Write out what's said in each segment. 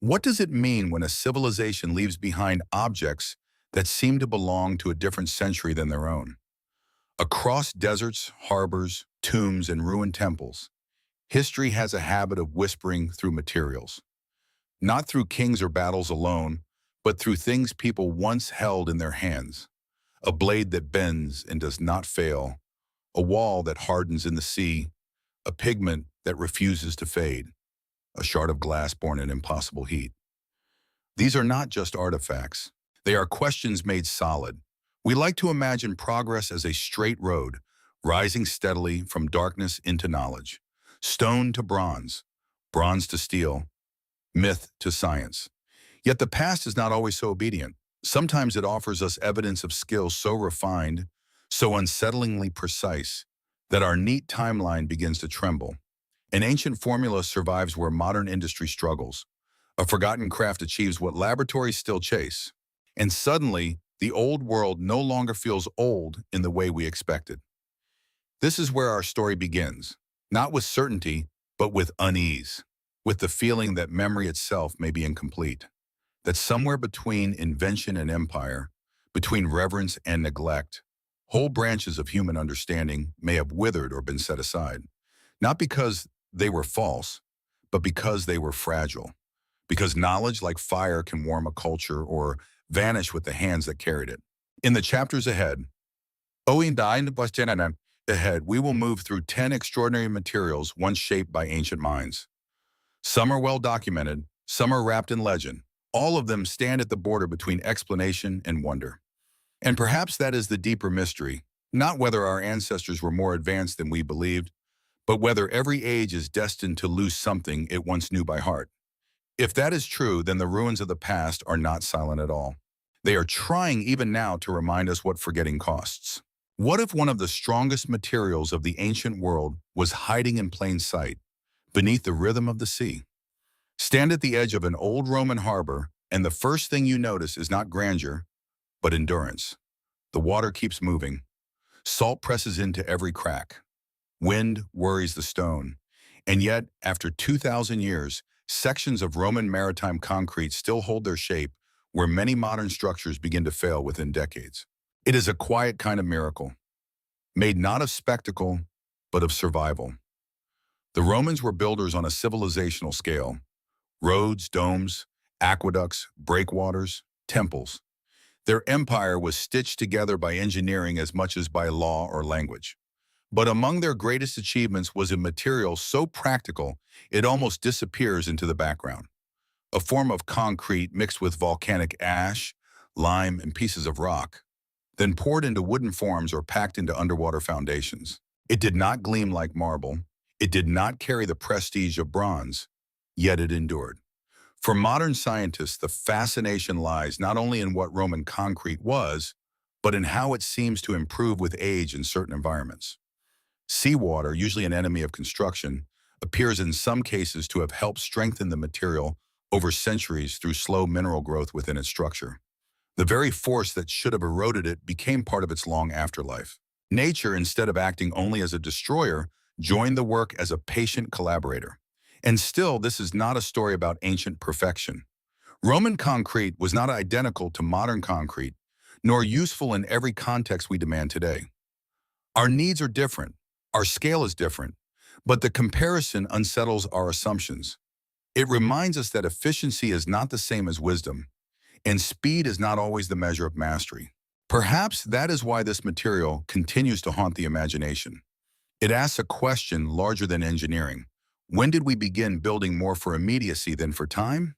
What does it mean when a civilization leaves behind objects that seem to belong to a different century than their own? Across deserts, harbors, tombs, and ruined temples, history has a habit of whispering through materials. Not through kings or battles alone, but through things people once held in their hands. A blade that bends and does not fail, a wall that hardens in the sea, a pigment that refuses to fade, a shard of glass born in impossible heat. These are not just artifacts. They are questions made solid. We like to imagine progress as a straight road, rising steadily from darkness into knowledge. Stone to bronze, bronze to steel, myth to science. Yet the past is not always so obedient. Sometimes it offers us evidence of skill so refined, so unsettlingly precise, that our neat timeline begins to tremble. An ancient formula survives where modern industry struggles. A forgotten craft achieves what laboratories still chase. And suddenly, the old world no longer feels old in the way we expected. This is where our story begins, not with certainty, but with unease, with the feeling that memory itself may be incomplete, that somewhere between invention and empire, between reverence and neglect, whole branches of human understanding may have withered or been set aside, not because they were false, but because they were fragile. Because knowledge like fire can warm a culture or vanish with the hands that carried it. In the chapters ahead, we will move through 10 extraordinary materials once shaped by ancient minds. Some are well documented, some are wrapped in legend. All of them stand at the border between explanation and wonder. And perhaps that is the deeper mystery, not whether our ancestors were more advanced than we believed, but whether every age is destined to lose something it once knew by heart. If that is true, then the ruins of the past are not silent at all. They are trying even now to remind us what forgetting costs. What if one of the strongest materials of the ancient world was hiding in plain sight, beneath the rhythm of the sea? Stand at the edge of an old Roman harbor, and the first thing you notice is not grandeur, but endurance. The water keeps moving. Salt presses into every crack. Wind worries the stone. And yet, after 2,000 years, sections of Roman maritime concrete still hold their shape where many modern structures begin to fail within decades. It is a quiet kind of miracle, made not of spectacle, but of survival. The Romans were builders on a civilizational scale. Roads, domes, aqueducts, breakwaters, temples. Their empire was stitched together by engineering as much as by law or language. But among their greatest achievements was a material so practical it almost disappears into the background. A form of concrete mixed with volcanic ash, lime, and pieces of rock, then poured into wooden forms or packed into underwater foundations. It did not gleam like marble. It did not carry the prestige of bronze, yet it endured. For modern scientists, the fascination lies not only in what Roman concrete was, but in how it seems to improve with age in certain environments. Seawater, usually an enemy of construction, appears in some cases to have helped strengthen the material over centuries through slow mineral growth within its structure. The very force that should have eroded it became part of its long afterlife. Nature, instead of acting only as a destroyer, joined the work as a patient collaborator. And still, this is not a story about ancient perfection. Roman concrete was not identical to modern concrete, nor useful in every context we demand today. Our needs are different. Our scale is different. But the comparison unsettles our assumptions. It reminds us that efficiency is not the same as wisdom, and speed is not always the measure of mastery. Perhaps that is why this material continues to haunt the imagination. It asks a question larger than engineering. When did we begin building more for immediacy than for time?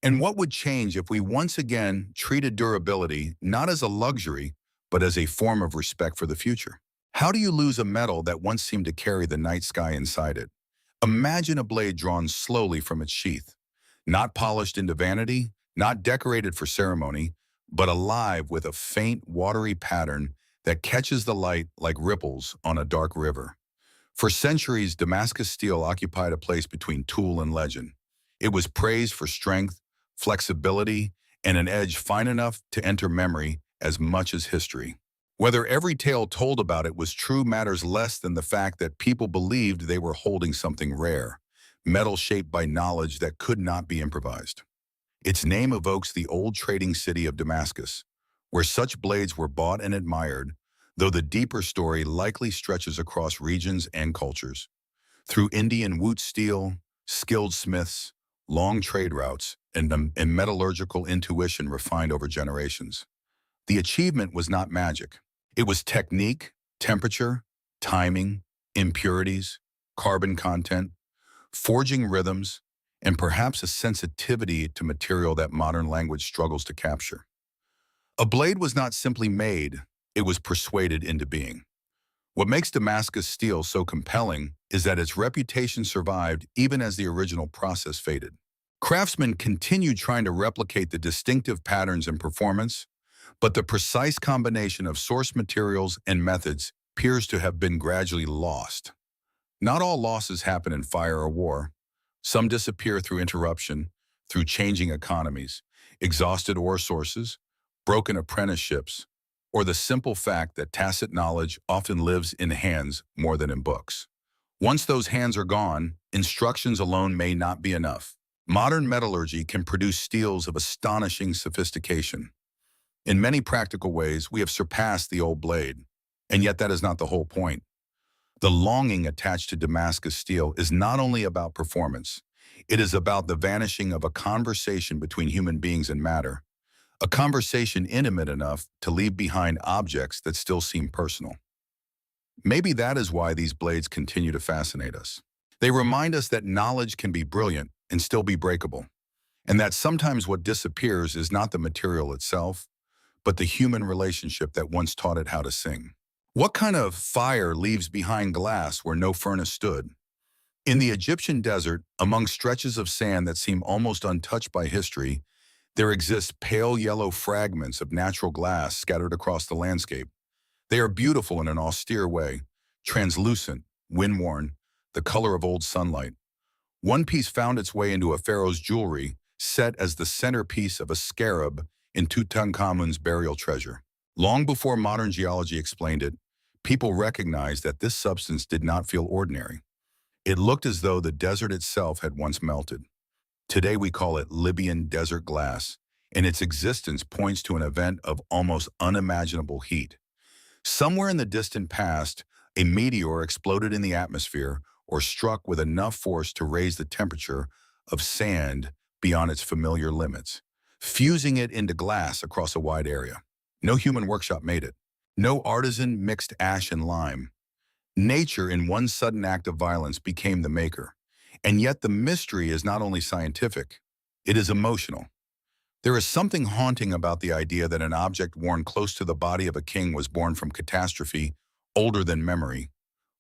And what would change if we once again treated durability not as a luxury, but as a form of respect for the future? How do you lose a metal that once seemed to carry the night sky inside it? Imagine a blade drawn slowly from its sheath, not polished into vanity, not decorated for ceremony, but alive with a faint, watery pattern that catches the light like ripples on a dark river. For centuries, Damascus Steel occupied a place between tool and legend. It was praised for strength, flexibility, and an edge fine enough to enter memory as much as history. Whether every tale told about it was true matters less than the fact that people believed they were holding something rare, metal shaped by knowledge that could not be improvised. Its name evokes the old trading city of Damascus, where such blades were bought and admired, though the deeper story likely stretches across regions and cultures. Through Indian woot steel, skilled smiths, long trade routes, and metallurgical intuition refined over generations. The achievement was not magic. It was technique, temperature, timing, impurities, carbon content, forging rhythms, and perhaps a sensitivity to material that modern language struggles to capture. A blade was not simply made, it was persuaded into being. What makes Damascus steel so compelling is that its reputation survived even as the original process faded. Craftsmen continued trying to replicate the distinctive patterns and performance, but the precise combination of source materials and methods appears to have been gradually lost. Not all losses happen in fire or war. Some disappear through interruption, through changing economies, exhausted ore sources, broken apprenticeships, or the simple fact that tacit knowledge often lives in hands more than in books. Once those hands are gone, instructions alone may not be enough. Modern metallurgy can produce steels of astonishing sophistication. In many practical ways, we have surpassed the old blade. And yet that is not the whole point. The longing attached to Damascus steel is not only about performance, it is about the vanishing of a conversation between human beings and matter, a conversation intimate enough to leave behind objects that still seem personal. Maybe that is why these blades continue to fascinate us. They remind us that knowledge can be brilliant and still be breakable, and that sometimes what disappears is not the material itself, but the human relationship that once taught it how to sing. What kind of fire leaves behind glass where no furnace stood? In the Egyptian desert, among stretches of sand that seem almost untouched by history, there exist pale yellow fragments of natural glass scattered across the landscape. They are beautiful in an austere way, translucent, wind-worn, the color of old sunlight. One piece found its way into a pharaoh's jewelry, set as the centerpiece of a scarab in Tutankhamun's burial treasure. Long before modern geology explained it, people recognized that this substance did not feel ordinary. It looked as though the desert itself had once melted. Today we call it Libyan Desert Glass, and its existence points to an event of almost unimaginable heat. Somewhere in the distant past, a meteor exploded in the atmosphere or struck with enough force to raise the temperature of sand beyond its familiar limits, fusing it into glass across a wide area. No human workshop made it. No artisan mixed ash and lime. Nature, in one sudden act of violence, became the maker. And yet the mystery is not only scientific, it is emotional. There is something haunting about the idea that an object worn close to the body of a king was born from catastrophe older than memory,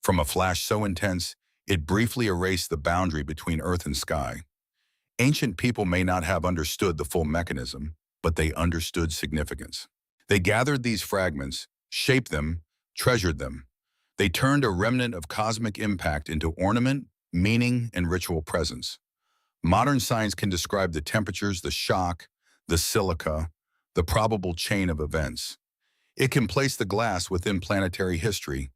from a flash so intense it briefly erased the boundary between earth and sky. Ancient people may not have understood the full mechanism, but they understood significance. They gathered these fragments, shaped them, treasured them. They turned a remnant of cosmic impact into ornament, meaning, and ritual presence. Modern science can describe the temperatures, the shock, the silica, the probable chain of events. It can place the glass within planetary history,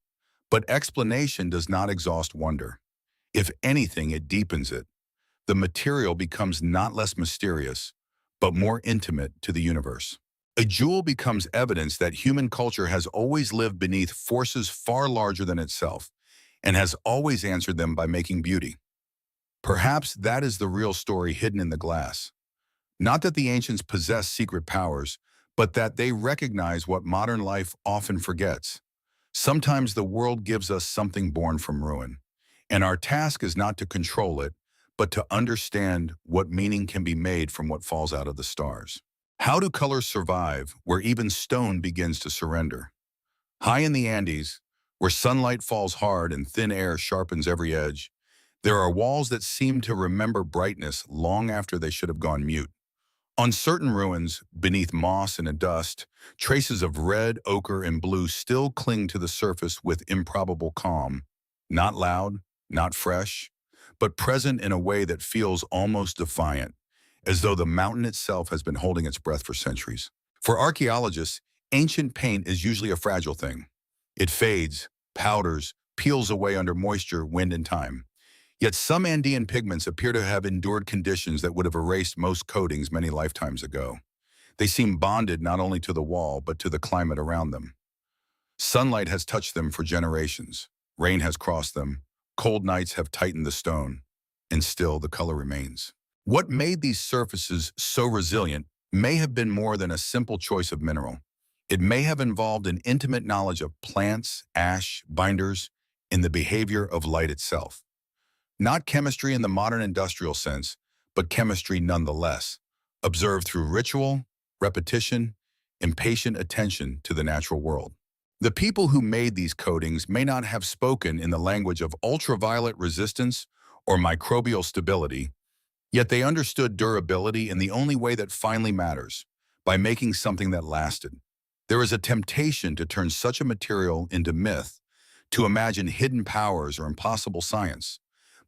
but explanation does not exhaust wonder. If anything, it deepens it. The material becomes not less mysterious, but more intimate to the universe. A jewel becomes evidence that human culture has always lived beneath forces far larger than itself, and has always answered them by making beauty. Perhaps that is the real story hidden in the glass. Not that the ancients possessed secret powers, but that they recognize what modern life often forgets. Sometimes the world gives us something born from ruin, and our task is not to control it, but to understand what meaning can be made from what falls out of the stars. How do colors survive where even stone begins to surrender? High in the Andes, where sunlight falls hard and thin air sharpens every edge, there are walls that seem to remember brightness long after they should have gone mute. On certain ruins, beneath moss and dust, traces of red, ochre, and blue still cling to the surface with improbable calm, not loud, not fresh, but present in a way that feels almost defiant, as though the mountain itself has been holding its breath for centuries. For archaeologists, ancient paint is usually a fragile thing. It fades, powders, peels away under moisture, wind, and time. Yet some Andean pigments appear to have endured conditions that would have erased most coatings many lifetimes ago. They seem bonded not only to the wall, but to the climate around them. Sunlight has touched them for generations. Rain has crossed them. Cold nights have tightened the stone. And still the color remains. What made these surfaces so resilient may have been more than a simple choice of mineral. It may have involved an intimate knowledge of plants, ash, binders, and the behavior of light itself. Not chemistry in the modern industrial sense, but chemistry nonetheless, observed through ritual, repetition, and patient attention to the natural world. The people who made these coatings may not have spoken in the language of ultraviolet resistance or microbial stability, yet they understood durability in the only way that finally matters, by making something that lasted. There is a temptation to turn such a material into myth, to imagine hidden powers or impossible science.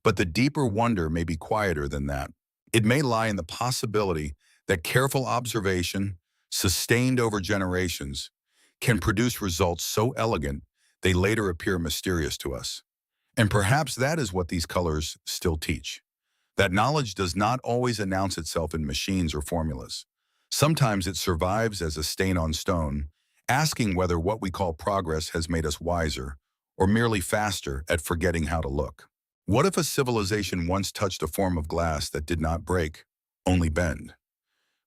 But the deeper wonder may be quieter than that. It may lie in the possibility that careful observation, sustained over generations, can produce results so elegant they later appear mysterious to us. And perhaps that is what these colors still teach. That knowledge does not always announce itself in machines or formulas. Sometimes it survives as a stain on stone, asking whether what we call progress has made us wiser or merely faster at forgetting how to look. What if a civilization once touched a form of glass that did not break, only bend?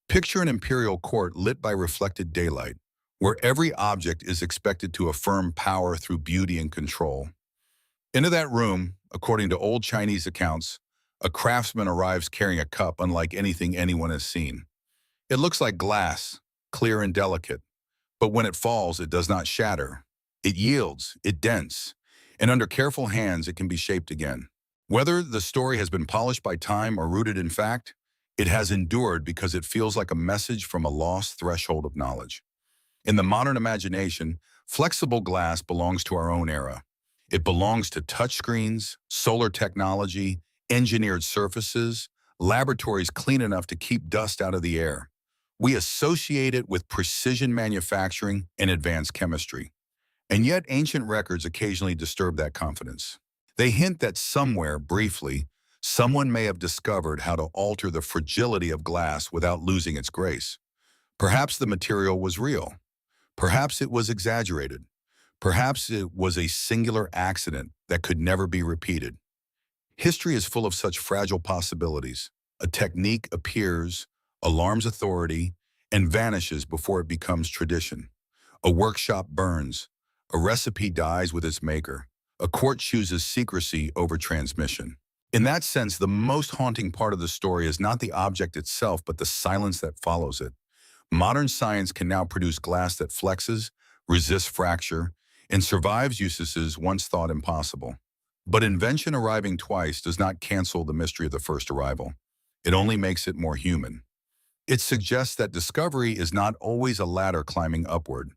Picture an imperial court lit by reflected daylight, where every object is expected to affirm power through beauty and control. Into that room, according to old Chinese accounts, a craftsman arrives carrying a cup unlike anything anyone has seen. It looks like glass, clear and delicate, but when it falls, it does not shatter. It yields, it dents, and under careful hands, it can be shaped again. Whether the story has been polished by time or rooted in fact, it has endured because it feels like a message from a lost threshold of knowledge. In the modern imagination, flexible glass belongs to our own era. It belongs to touchscreens, solar technology, engineered surfaces, laboratories clean enough to keep dust out of the air. We associate it with precision manufacturing and advanced chemistry. And yet ancient records occasionally disturb that confidence. They hint that somewhere, briefly, someone may have discovered how to alter the fragility of glass without losing its grace. Perhaps the material was real. Perhaps it was exaggerated. Perhaps it was a singular accident that could never be repeated. History is full of such fragile possibilities. A technique appears, alarms authority, and vanishes before it becomes tradition. A workshop burns. A recipe dies with its maker. A court chooses secrecy over transmission. In that sense, the most haunting part of the story is not the object itself, but the silence that follows it. Modern science can now produce glass that flexes, resists fracture, and survives uses once thought impossible. But invention arriving twice does not cancel the mystery of the first arrival. It only makes it more human. It suggests that discovery is not always a ladder climbing upward.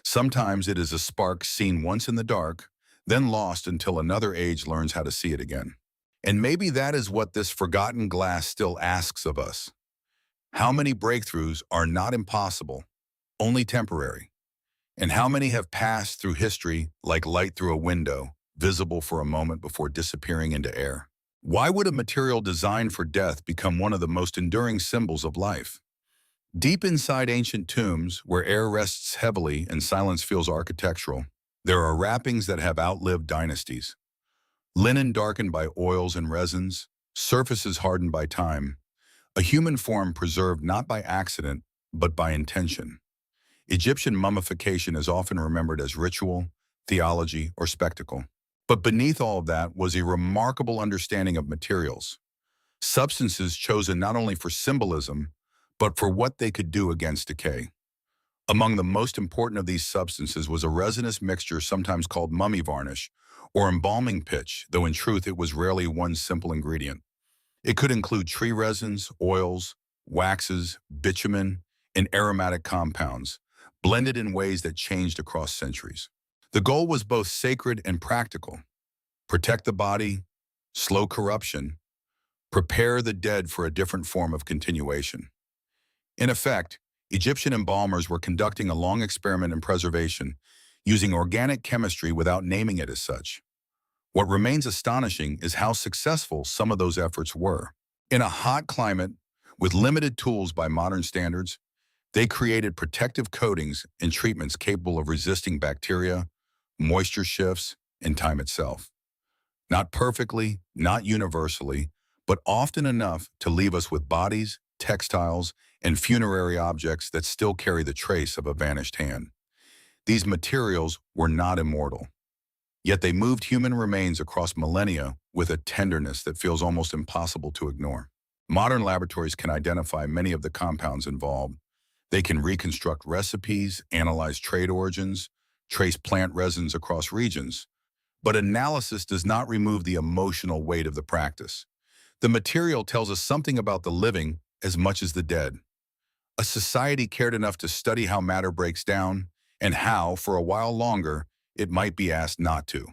Sometimes it is a spark seen once in the dark, then lost until another age learns how to see it again. And maybe that is what this forgotten glass still asks of us. How many breakthroughs are not impossible, only temporary? And how many have passed through history like light through a window, visible for a moment before disappearing into air? Why would a material designed for death become one of the most enduring symbols of life? Deep inside ancient tombs, where air rests heavily and silence feels architectural, there are wrappings that have outlived dynasties. Linen darkened by oils and resins, surfaces hardened by time, a human form preserved not by accident, but by intention. Egyptian mummification is often remembered as ritual, theology, or spectacle. But beneath all of that was a remarkable understanding of materials, substances chosen not only for symbolism, but for what they could do against decay. Among the most important of these substances was a resinous mixture sometimes called mummy varnish, or embalming pitch, though in truth it was rarely one simple ingredient. It could include tree resins, oils, waxes, bitumen, and aromatic compounds, blended in ways that changed across centuries. The goal was both sacred and practical. Protect the body, slow corruption, prepare the dead for a different form of continuation. In effect, Egyptian embalmers were conducting a long experiment in preservation, using organic chemistry without naming it as such. What remains astonishing is how successful some of those efforts were. In a hot climate, with limited tools by modern standards, they created protective coatings and treatments capable of resisting bacteria, moisture shifts, and time itself. Not perfectly, not universally, but often enough to leave us with bodies, textiles, and funerary objects that still carry the trace of a vanished hand. These materials were not immortal, yet they moved human remains across millennia with a tenderness that feels almost impossible to ignore. Modern laboratories can identify many of the compounds involved. They can reconstruct recipes, analyze trade origins, trace plant resins across regions. But analysis does not remove the emotional weight of the practice. The material tells us something about the living as much as the dead. A society cared enough to study how matter breaks down and how, for a while longer, it might be asked not to.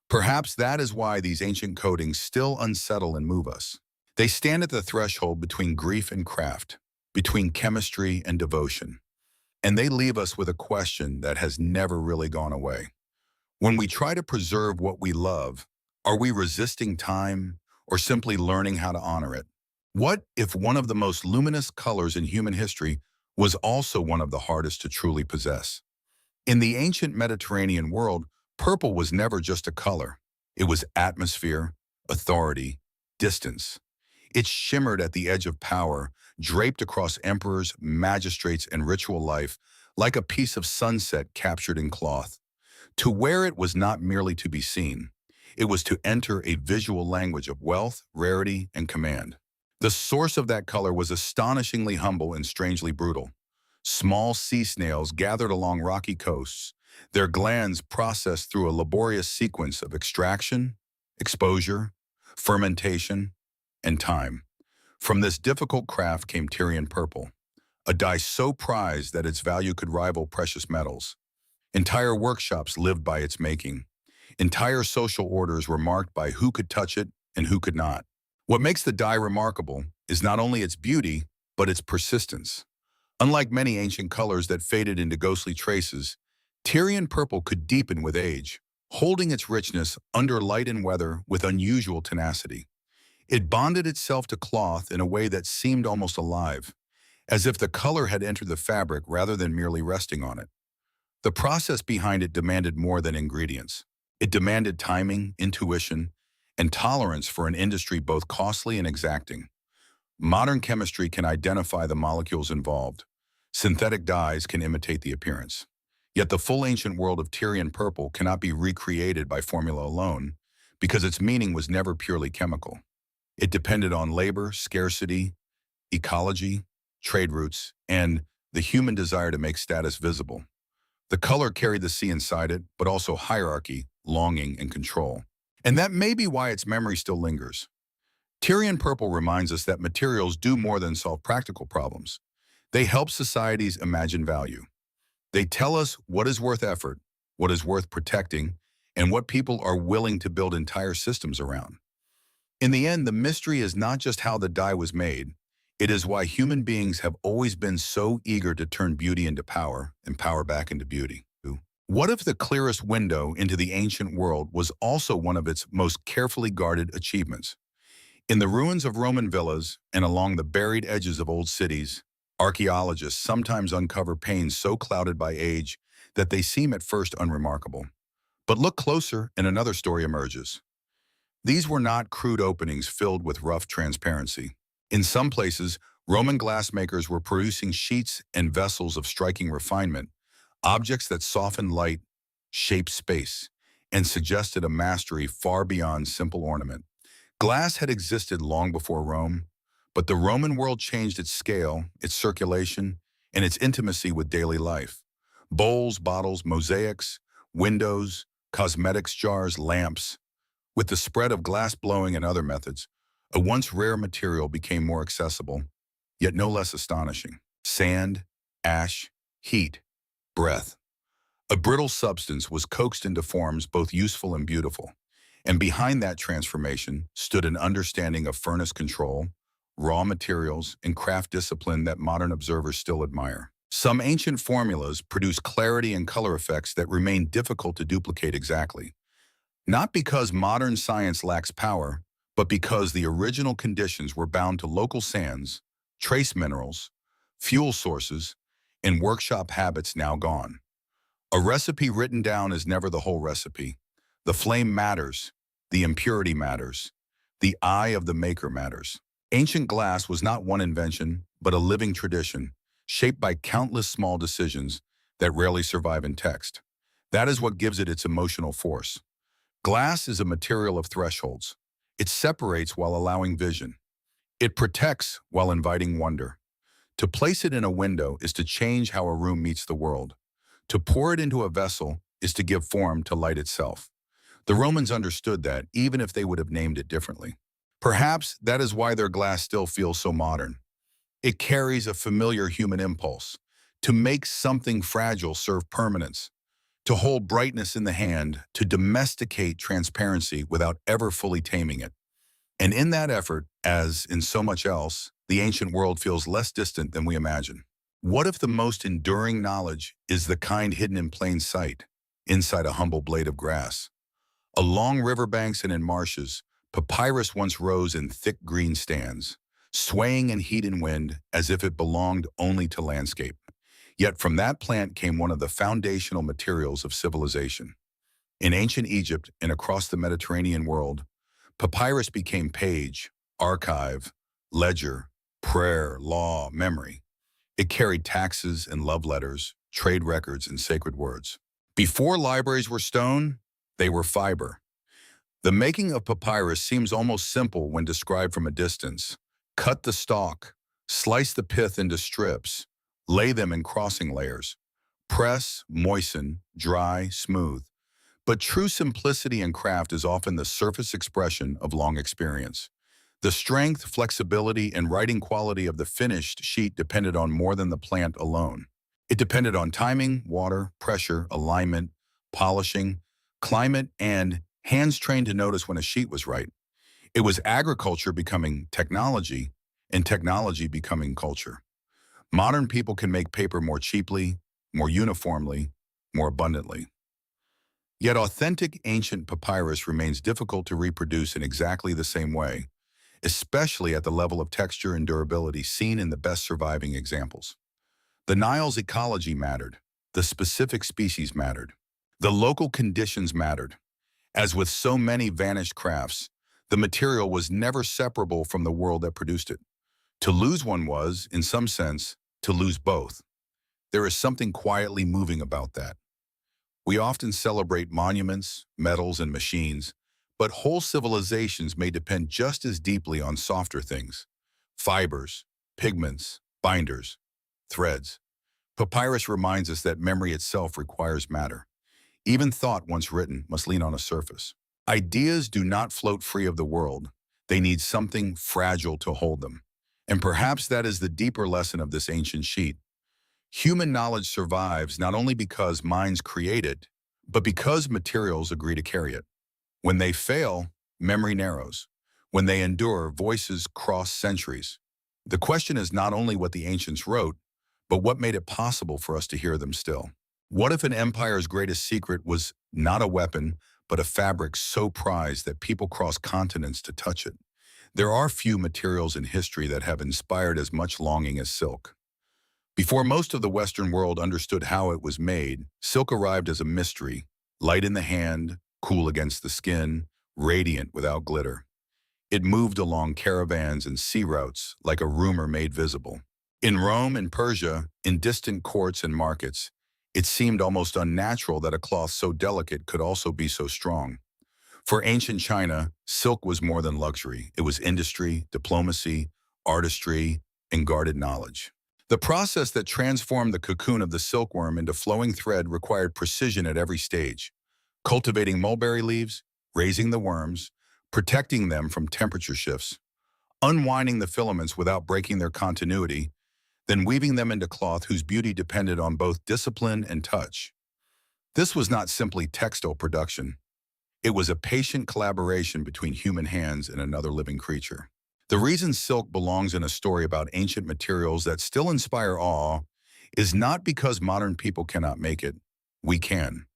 Perhaps that is why these ancient coatings still unsettle and move us. They stand at the threshold between grief and craft, between chemistry and devotion, and they leave us with a question that has never really gone away. When we try to preserve what we love, are we resisting time or simply learning how to honor it? What if one of the most luminous colors in human history was also one of the hardest to truly possess? In the ancient Mediterranean world, purple was never just a color. It was atmosphere, authority, distance. It shimmered at the edge of power, draped across emperors, magistrates, and ritual life, like a piece of sunset captured in cloth. To wear it was not merely to be seen. It was to enter a visual language of wealth, rarity, and command. The source of that color was astonishingly humble and strangely brutal. Small sea snails gathered along rocky coasts, their glands processed through a laborious sequence of extraction, exposure, fermentation, and time. From this difficult craft came Tyrian purple, a dye so prized that its value could rival precious metals. Entire workshops lived by its making. Entire social orders were marked by who could touch it and who could not. What makes the dye remarkable is not only its beauty, but its persistence. Unlike many ancient colors that faded into ghostly traces, Tyrian purple could deepen with age, holding its richness under light and weather with unusual tenacity. It bonded itself to cloth in a way that seemed almost alive, as if the color had entered the fabric rather than merely resting on it. The process behind it demanded more than ingredients. It demanded timing, intuition, and tolerance for an industry both costly and exacting. Modern chemistry can identify the molecules involved. Synthetic dyes can imitate the appearance. Yet the full ancient world of Tyrian purple cannot be recreated by formula alone, because its meaning was never purely chemical. It depended on labor, scarcity, ecology, trade routes, and the human desire to make status visible. The color carried the sea inside it, but also hierarchy, longing, and control. And that may be why its memory still lingers. Tyrian purple reminds us that materials do more than solve practical problems. They help societies imagine value. They tell us what is worth effort, what is worth protecting, and what people are willing to build entire systems around. In the end, the mystery is not just how the dye was made. It is why human beings have always been so eager to turn beauty into power and power back into beauty. What if the clearest window into the ancient world was also one of its most carefully guarded achievements? In the ruins of Roman villas and along the buried edges of old cities, archaeologists sometimes uncover panes so clouded by age that they seem at first unremarkable. But look closer and another story emerges. These were not crude openings filled with rough transparency. In some places, Roman glassmakers were producing sheets and vessels of striking refinement, objects that softened light, shaped space, and suggested a mastery far beyond simple ornament. Glass had existed long before Rome, but the Roman world changed its scale, its circulation, and its intimacy with daily life. Bowls, bottles, mosaics, windows, cosmetics jars, lamps. With the spread of glass blowing and other methods, a once rare material became more accessible, yet no less astonishing. Sand, ash, heat, breath. A brittle substance was coaxed into forms both useful and beautiful, and behind that transformation stood an understanding of furnace control, raw materials, and craft discipline that modern observers still admire. Some ancient formulas produce clarity and color effects that remain difficult to duplicate exactly. Not because modern science lacks power, but because the original conditions were bound to local sands, trace minerals, fuel sources, and workshop habits now gone. A recipe written down is never the whole recipe. The flame matters, the impurity matters, the eye of the maker matters. Ancient glass was not one invention, but a living tradition, shaped by countless small decisions that rarely survive in text. That is what gives it its emotional force. Glass is a material of thresholds. It separates while allowing vision. It protects while inviting wonder. To place it in a window is to change how a room meets the world. To pour it into a vessel is to give form to light itself. The Romans understood that, even if they would have named it differently. Perhaps that is why their glass still feels so modern. It carries a familiar human impulse to make something fragile serve permanence, to hold brightness in the hand, to domesticate transparency without ever fully taming it. And in that effort, as in so much else, the ancient world feels less distant than we imagine. What if the most enduring knowledge is the kind hidden in plain sight, inside a humble blade of grass? Along riverbanks and in marshes, papyrus once rose in thick green stands, swaying in heat and wind as if it belonged only to landscape. Yet from that plant came one of the foundational materials of civilization. In ancient Egypt and across the Mediterranean world, papyrus became page, archive, ledger, prayer, law, memory. It carried taxes and love letters, trade records, and sacred words. Before libraries were stone, they were fiber. The making of papyrus seems almost simple when described from a distance. Cut the stalk, slice the pith into strips, lay them in crossing layers. Press, moisten, dry, smooth. But true simplicity and craft is often the surface expression of long experience. The strength, flexibility, and writing quality of the finished sheet depended on more than the plant alone. It depended on timing, water, pressure, alignment, polishing, climate, and hands trained to notice when a sheet was right. It was agriculture becoming technology, and technology becoming culture. Modern people can make paper more cheaply, more uniformly, more abundantly. Yet authentic ancient papyrus remains difficult to reproduce in exactly the same way, especially at the level of texture and durability seen in the best surviving examples. The Nile's ecology mattered. The specific species mattered. The local conditions mattered. As with so many vanished crafts, the material was never separable from the world that produced it. To lose one was, in some sense, to lose both. There is something quietly moving about that. We often celebrate monuments, metals, and machines, but whole civilizations may depend just as deeply on softer things: fibers, pigments, binders, threads. Papyrus reminds us that memory itself requires matter. Even thought once written must lean on a surface. Ideas do not float free of the world. They need something fragile to hold them. And perhaps that is the deeper lesson of this ancient sheet. Human knowledge survives not only because minds create it, but because materials agree to carry it. When they fail, memory narrows. When they endure, voices cross centuries. The question is not only what the ancients wrote, but what made it possible for us to hear them still. What if an empire's greatest secret was not a weapon, but a fabric so prized that people cross continents to touch it? There are few materials in history that have inspired as much longing as silk. Before most of the Western world understood how it was made, silk arrived as a mystery, light in the hand, cool against the skin, radiant without glitter. It moved along caravans and sea routes like a rumor made visible. In Rome and Persia, in distant courts and markets, it seemed almost unnatural that a cloth so delicate could also be so strong. For ancient China, silk was more than luxury. It was industry, diplomacy, artistry, and guarded knowledge. The process that transformed the cocoon of the silkworm into flowing thread required precision at every stage: cultivating mulberry leaves, raising the worms, protecting them from temperature shifts, unwinding the filaments without breaking their continuity, then weaving them into cloth whose beauty depended on both discipline and touch. This was not simply textile production. It was a patient collaboration between human hands and another living creature. The reason silk belongs in a story about ancient materials that still inspire awe is not because modern people cannot make it. We can.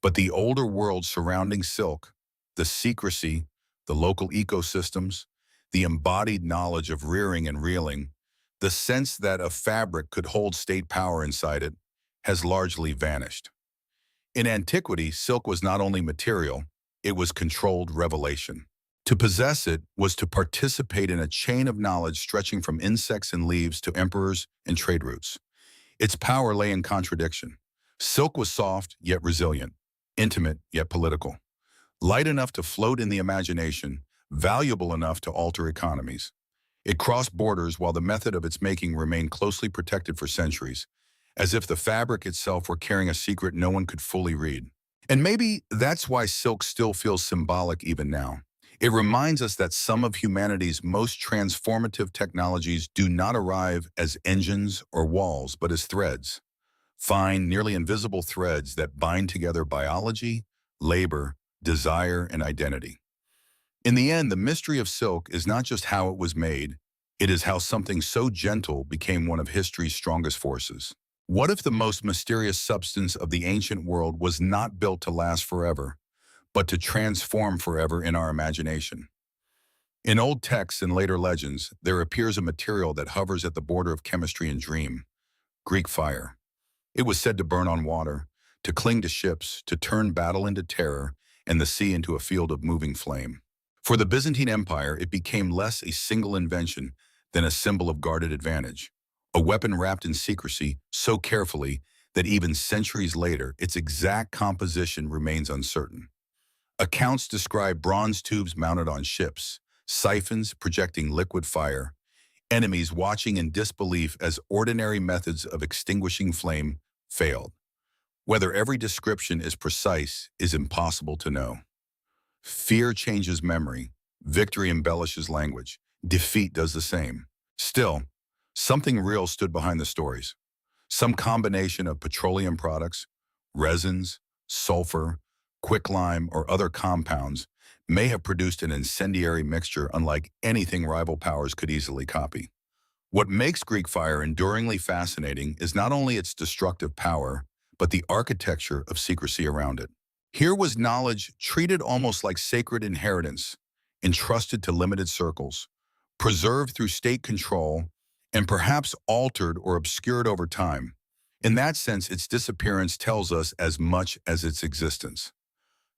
But the older world surrounding silk, the secrecy, the local ecosystems, the embodied knowledge of rearing and reeling, the sense that a fabric could hold state power inside it, has largely vanished. In antiquity, silk was not only material, it was controlled revelation. To possess it was to participate in a chain of knowledge stretching from insects and leaves to emperors and trade routes. Its power lay in contradiction. Silk was soft yet resilient, intimate yet political, light enough to float in the imagination, valuable enough to alter economies. It crossed borders while the method of its making remained closely protected for centuries, as if the fabric itself were carrying a secret no one could fully read. And maybe that's why silk still feels symbolic even now. It reminds us that some of humanity's most transformative technologies do not arrive as engines or walls, but as threads. Fine, nearly invisible threads that bind together biology, labor, desire, and identity. In the end, the mystery of silk is not just how it was made, it is how something so gentle became one of history's strongest forces. What if the most mysterious substance of the ancient world was not built to last forever, but to transform forever in our imagination? In old texts and later legends, there appears a material that hovers at the border of chemistry and dream: Greek fire. It was said to burn on water, to cling to ships, to turn battle into terror, and the sea into a field of moving flame. For the Byzantine Empire, it became less a single invention than a symbol of guarded advantage, a weapon wrapped in secrecy so carefully that even centuries later, its exact composition remains uncertain. Accounts describe bronze tubes mounted on ships, siphons projecting liquid fire, enemies watching in disbelief as ordinary methods of extinguishing flame failed. Whether every description is precise is impossible to know. Fear changes memory, victory embellishes language, defeat does the same. Still, something real stood behind the stories. Some combination of petroleum products, resins, sulfur, quicklime, or other compounds may have produced an incendiary mixture unlike anything rival powers could easily copy. What makes Greek fire enduringly fascinating is not only its destructive power, but the architecture of secrecy around it. Here was knowledge treated almost like sacred inheritance, entrusted to limited circles, preserved through state control, and perhaps altered or obscured over time. In that sense, its disappearance tells us as much as its existence.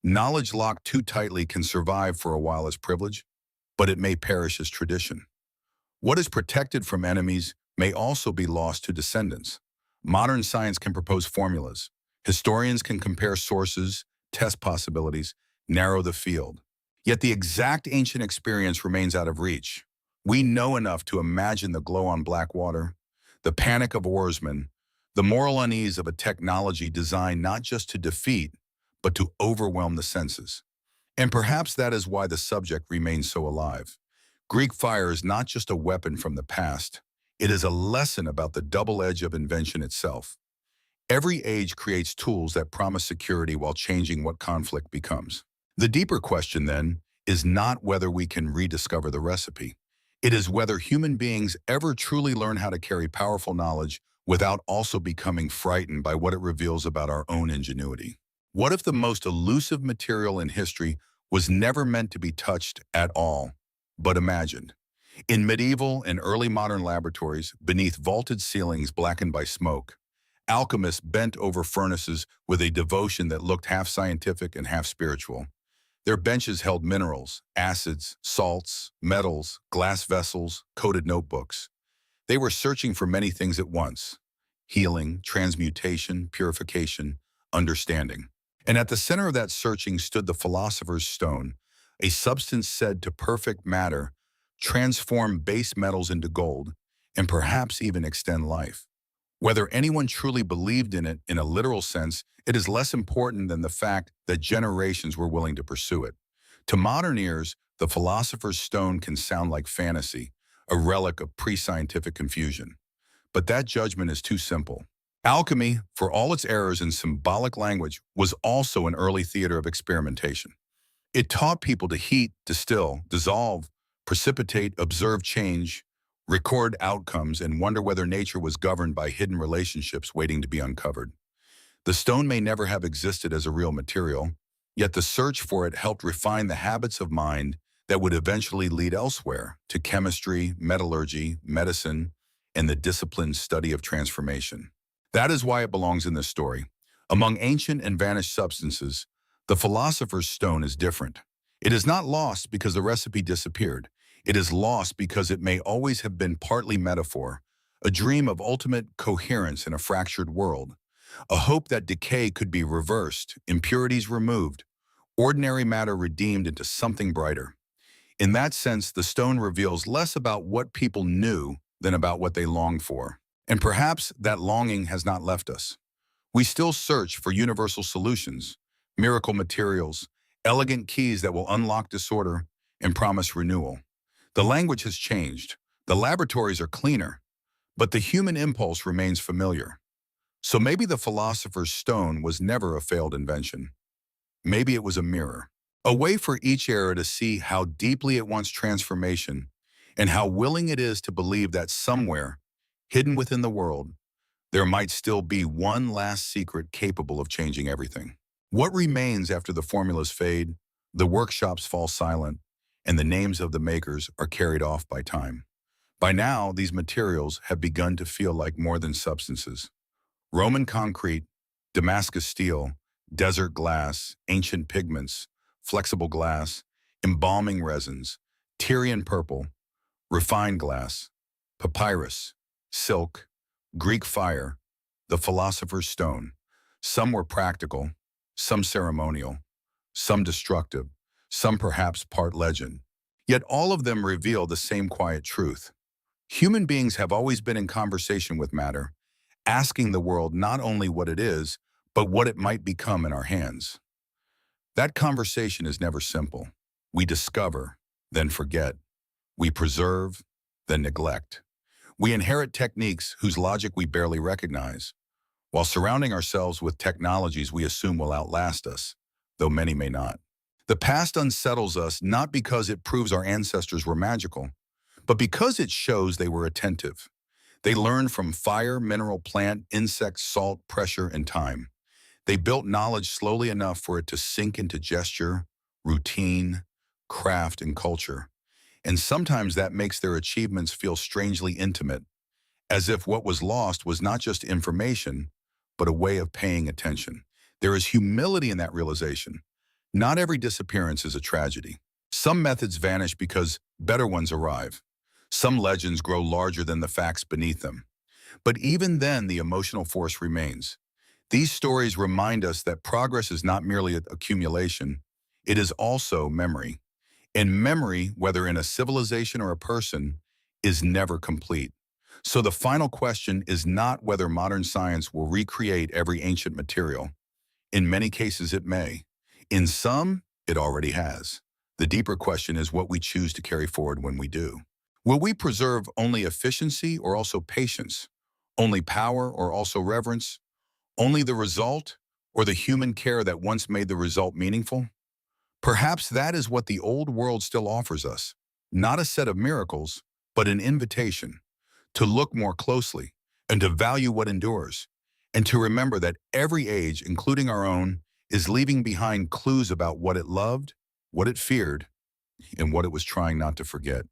Knowledge locked too tightly can survive for a while as privilege, but it may perish as tradition. What is protected from enemies may also be lost to descendants. Modern science can propose formulas. Historians can compare sources, test possibilities, narrow the field. Yet the exact ancient experience remains out of reach. We know enough to imagine the glow on black water, the panic of oarsmen, the moral unease of a technology designed not just to defeat, but to overwhelm the senses. And perhaps that is why the subject remains so alive. Greek fire is not just a weapon from the past, it is a lesson about the double edge of invention itself. Every age creates tools that promise security while changing what conflict becomes. The deeper question, then, is not whether we can rediscover the recipe. It is whether human beings ever truly learn how to carry powerful knowledge without also becoming frightened by what it reveals about our own ingenuity. What if the most elusive material in history was never meant to be touched at all, but imagined? In medieval and early modern laboratories, beneath vaulted ceilings blackened by smoke, alchemists bent over furnaces with a devotion that looked half scientific and half spiritual. Their benches held minerals, acids, salts, metals, glass vessels, coated notebooks. They were searching for many things at once: healing, transmutation, purification, understanding. And at the center of that searching stood the philosopher's stone, a substance said to perfect matter, transform base metals into gold, and perhaps even extend life. Whether anyone truly believed in it in a literal sense, it is less important than the fact that generations were willing to pursue it. To modern ears, the philosopher's stone can sound like fantasy, a relic of pre-scientific confusion. But that judgment is too simple. Alchemy, for all its errors in symbolic language, was also an early theater of experimentation. It taught people to heat, distill, dissolve, precipitate, observe change, record outcomes, and wonder whether nature was governed by hidden relationships waiting to be uncovered. The stone may never have existed as a real material, Yet the search for it helped refine the habits of mind that would eventually lead elsewhere to chemistry, metallurgy, medicine, and the disciplined study of transformation. That is why it belongs in this story. Among ancient and vanished substances, the philosopher's stone is different. It is not lost because the recipe disappeared. It is lost because it may always have been partly metaphor, a dream of ultimate coherence in a fractured world, a hope that decay could be reversed, impurities removed, ordinary matter redeemed into something brighter. In that sense, the stone reveals less about what people knew than about what they longed for. And perhaps that longing has not left us. We still search for universal solutions, miracle materials, elegant keys that will unlock disorder and promise renewal. The language has changed. The laboratories are cleaner, but the human impulse remains familiar. So maybe the philosopher's stone was never a failed invention. Maybe it was a mirror, a way for each era to see how deeply it wants transformation and how willing it is to believe that somewhere, hidden within the world, there might still be one last secret capable of changing everything. What remains after the formulas fade, the workshops fall silent, and the names of the makers are carried off by time? By now, these materials have begun to feel like more than substances. Roman concrete, Damascus steel, desert glass, ancient pigments, flexible glass, embalming resins, Tyrian purple, refined glass, papyrus, silk, Greek fire, the philosopher's stone. Some were practical, some ceremonial, some destructive, some perhaps part legend. Yet all of them reveal the same quiet truth. Human beings have always been in conversation with matter, asking the world not only what it is, but what it might become in our hands. That conversation is never simple. We discover, then forget. We preserve, then neglect. We inherit techniques whose logic we barely recognize, while surrounding ourselves with technologies we assume will outlast us, though many may not. The past unsettles us not because it proves our ancestors were magical, but because it shows they were attentive. They learned from fire, mineral, plant, insect, salt, pressure, and time. They built knowledge slowly enough for it to sink into gesture, routine, craft, and culture. And sometimes that makes their achievements feel strangely intimate, as if what was lost was not just information, but a way of paying attention. There is humility in that realization. Not every disappearance is a tragedy. Some methods vanish because better ones arrive. Some legends grow larger than the facts beneath them. But even then, the emotional force remains. These stories remind us that progress is not merely accumulation, it is also memory. And memory, whether in a civilization or a person, is never complete. So the final question is not whether modern science will recreate every ancient material. In many cases, it may. In some, it already has. The deeper question is what we choose to carry forward when we do. Will we preserve only efficiency or also patience? Only power or also reverence? Only the result or the human care that once made the result meaningful? Perhaps that is what the old world still offers us. Not a set of miracles, but an invitation to look more closely and to value what endures, and to remember that every age, including our own, is leaving behind clues about what it loved, what it feared, and what it was trying not to forget.